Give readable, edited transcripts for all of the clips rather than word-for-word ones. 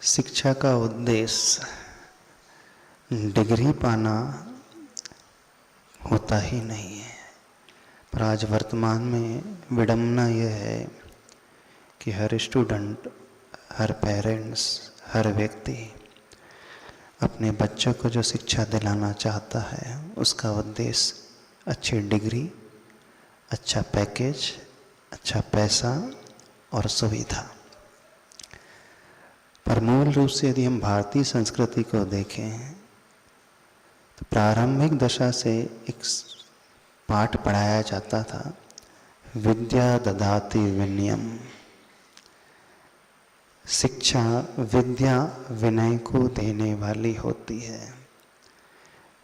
शिक्षा का उद्देश्य डिग्री पाना होता ही नहीं है। पर आज वर्तमान में विडंबना यह है कि हर स्टूडेंट, हर पेरेंट्स, हर व्यक्ति अपने बच्चों को जो शिक्षा दिलाना चाहता है उसका उद्देश्य अच्छी डिग्री, अच्छा पैकेज, अच्छा पैसा और सुविधा। पर मूल रूप से यदि हम भारतीय संस्कृति को देखें तो प्रारंभिक दशा से एक पाठ पढ़ाया जाता था, विद्या ददाति विनयम। शिक्षा विद्या विनय को देने वाली होती है।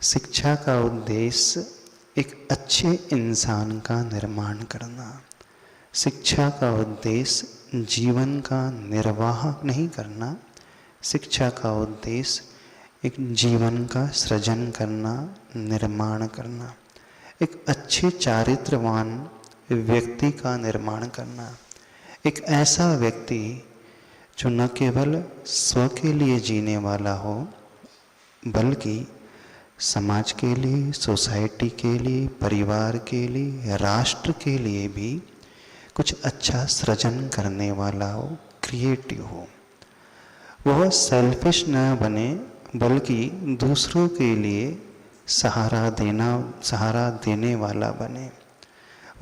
शिक्षा का उद्देश्य एक अच्छे इंसान का निर्माण करना। शिक्षा का उद्देश्य जीवन का निर्वाह नहीं करना। शिक्षा का उद्देश्य एक जीवन का सृजन करना, निर्माण करना, एक अच्छे चारित्रवान व्यक्ति का निर्माण करना। एक ऐसा व्यक्ति जो न केवल स्व के लिए जीने वाला हो बल्कि समाज के लिए, सोसाइटी के लिए, परिवार के लिए, राष्ट्र के लिए भी कुछ अच्छा सृजन करने वाला हो, क्रिएटिव हो। वह सेल्फिश न बने बल्कि दूसरों के लिए सहारा देने वाला बने।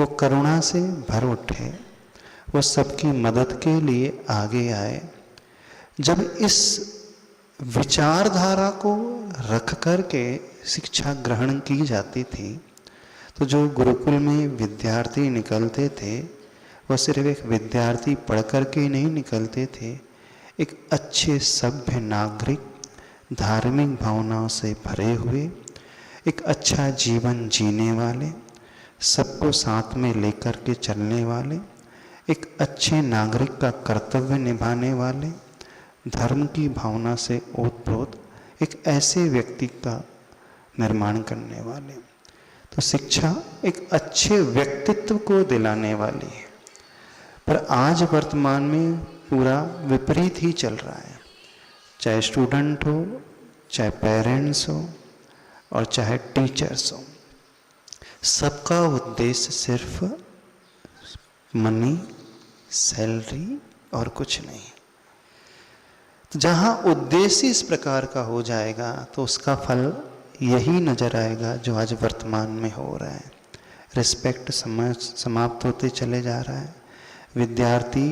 वो करुणा से भर उठे, वो सबकी मदद के लिए आगे आए। जब इस विचारधारा को रख कर के शिक्षा ग्रहण की जाती थी तो जो गुरुकुल में विद्यार्थी निकलते थे वह सिर्फ एक विद्यार्थी पढ़ कर के नहीं निकलते थे, एक अच्छे सभ्य नागरिक, धार्मिक भावनाओं से भरे हुए, एक अच्छा जीवन जीने वाले, सबको साथ में लेकर के चलने वाले, एक अच्छे नागरिक का कर्तव्य निभाने वाले, धर्म की भावना से ओतप्रोत एक ऐसे व्यक्ति का निर्माण करने वाले। तो शिक्षा एक अच्छे व्यक्तित्व को दिलाने वाली है। पर आज वर्तमान में पूरा विपरीत ही चल रहा है। चाहे स्टूडेंट हो, चाहे पेरेंट्स हो और चाहे टीचर्स हो, सबका उद्देश्य सिर्फ मनी, सैलरी और कुछ नहीं। तो जहाँ उद्देश्य इस प्रकार का हो जाएगा तो उसका फल यही नजर आएगा जो आज वर्तमान में हो रहा है। रिस्पेक्ट समाप्त होते चले जा रहा है। विद्यार्थी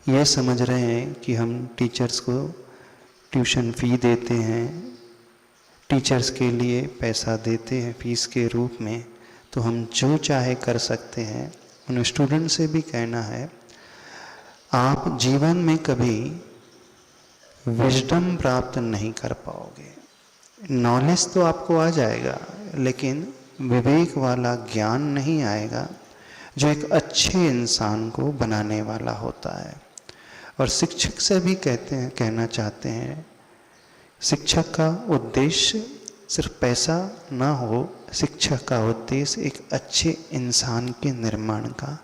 ये समझ रहे हैं कि हम टीचर्स को ट्यूशन फ़ी देते हैं, टीचर्स के लिए पैसा देते हैं फीस के रूप में, तो हम जो चाहे कर सकते हैं। उन स्टूडेंट से भी कहना है, आप जीवन में कभी विजडम प्राप्त नहीं कर पाओगे। नॉलेज तो आपको आ जाएगा लेकिन विवेक वाला ज्ञान नहीं आएगा जो एक अच्छे इंसान को बनाने वाला होता है। और शिक्षक से भी कहना चाहते हैं, शिक्षक का उद्देश्य सिर्फ पैसा ना हो, शिक्षक का उद्देश्य एक अच्छे इंसान के निर्माण का,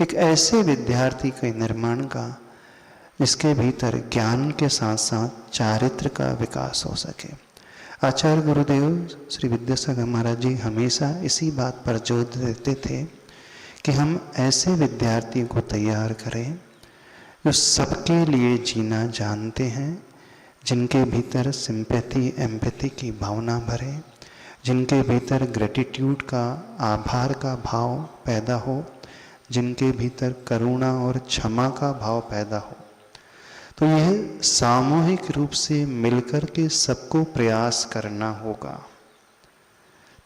एक ऐसे विद्यार्थी के निर्माण का जिसके भीतर ज्ञान के साथ साथ चारित्र का विकास हो सके। आचार्य गुरुदेव श्री विद्यासागर महाराज जी हमेशा इसी बात पर जोर देते थे कि हम ऐसे विद्यार्थी को तैयार करें जो सबके लिए जीना जानते हैं, जिनके भीतर सिंपैथी, एम्पैथी की भावना भरे, जिनके भीतर ग्रेटिट्यूड का, आभार का भाव पैदा हो, जिनके भीतर करुणा और क्षमा का भाव पैदा हो। तो यह सामूहिक रूप से मिलकर के सबको प्रयास करना होगा,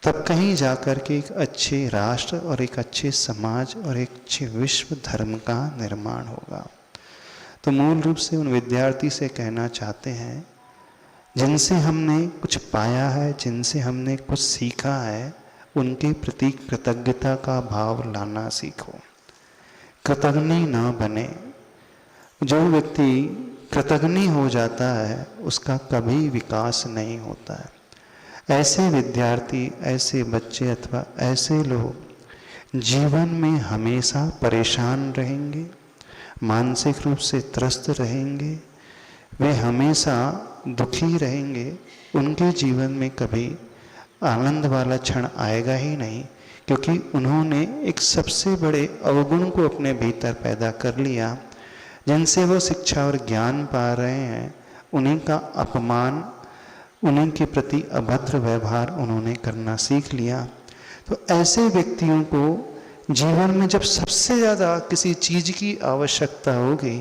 तब कहीं जाकर के एक अच्छे राष्ट्र और एक अच्छे समाज और एक अच्छे विश्व धर्म का निर्माण होगा। तो मूल रूप से उन विद्यार्थी से कहना चाहते हैं जिनसे हमने कुछ पाया है, जिनसे हमने कुछ सीखा है, उनके प्रति कृतज्ञता का भाव लाना सीखो। कृतज्ञ ना बने। जो व्यक्ति कृतज्ञ हो जाता है उसका कभी विकास नहीं होता है। ऐसे विद्यार्थी, ऐसे बच्चे अथवा ऐसे लोग जीवन में हमेशा परेशान रहेंगे, मानसिक रूप से त्रस्त रहेंगे, वे हमेशा दुखी रहेंगे, उनके जीवन में कभी आनंद वाला क्षण आएगा ही नहीं, क्योंकि उन्होंने एक सबसे बड़े अवगुण को अपने भीतर पैदा कर लिया। जिनसे वो शिक्षा और ज्ञान पा रहे हैं, उन्हीं का अपमान, उन्हीं के प्रति अभद्र व्यवहार उन्होंने करना सीख लिया। तो ऐसे व्यक्तियों को जीवन में जब सबसे ज़्यादा किसी चीज़ की आवश्यकता होगी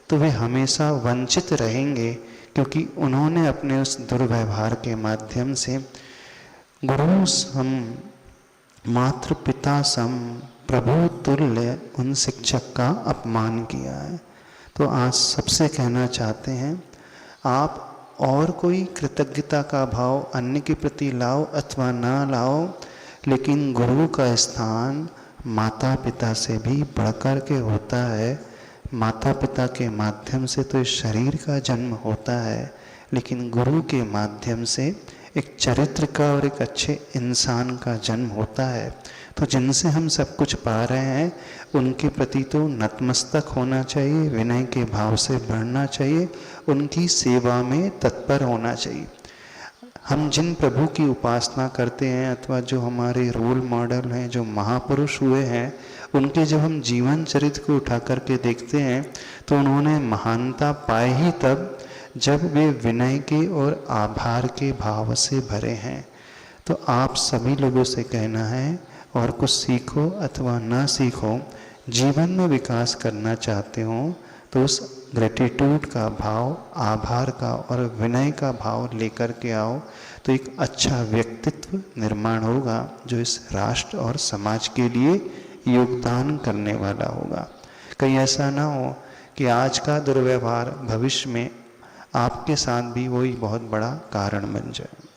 तो वे हमेशा वंचित रहेंगे, क्योंकि उन्होंने अपने उस दुर्व्यवहार के माध्यम से गुरु सम, मातृ पिता सम, प्रभु तुल्य उन शिक्षक का अपमान किया है। तो आज सबसे कहना चाहते हैं, आप और कोई कृतज्ञता का भाव अन्य के प्रति लाओ अथवा ना लाओ, लेकिन गुरु का स्थान माता पिता से भी बढ़कर के होता है। माता पिता के माध्यम से तो इस शरीर का जन्म होता है, लेकिन गुरु के माध्यम से एक चरित्र का और एक अच्छे इंसान का जन्म होता है। तो जिनसे हम सब कुछ पा रहे हैं, उनके प्रति तो नतमस्तक होना चाहिए, विनय के भाव से बढ़ना चाहिए, उनकी सेवा में तत्पर होना चाहिए। हम जिन प्रभु की उपासना करते हैं अथवा जो हमारे रोल मॉडल हैं, जो महापुरुष हुए हैं, उनके जब हम जीवन चरित्र को उठा करके देखते हैं तो उन्होंने महानता पाई ही तब जब वे विनय के और आभार के भाव से भरे हैं। तो आप सभी लोगों से कहना है, और कुछ सीखो अथवा ना सीखो, जीवन में विकास करना चाहते हो तो उस ग्रेटिट्यूड का भाव, आभार का और विनय का भाव लेकर के आओ, तो एक अच्छा व्यक्तित्व निर्माण होगा जो इस राष्ट्र और समाज के लिए योगदान करने वाला होगा। कहीं ऐसा ना हो कि आज का दुर्व्यवहार भविष्य में आपके साथ भी वही बहुत बड़ा कारण बन जाए।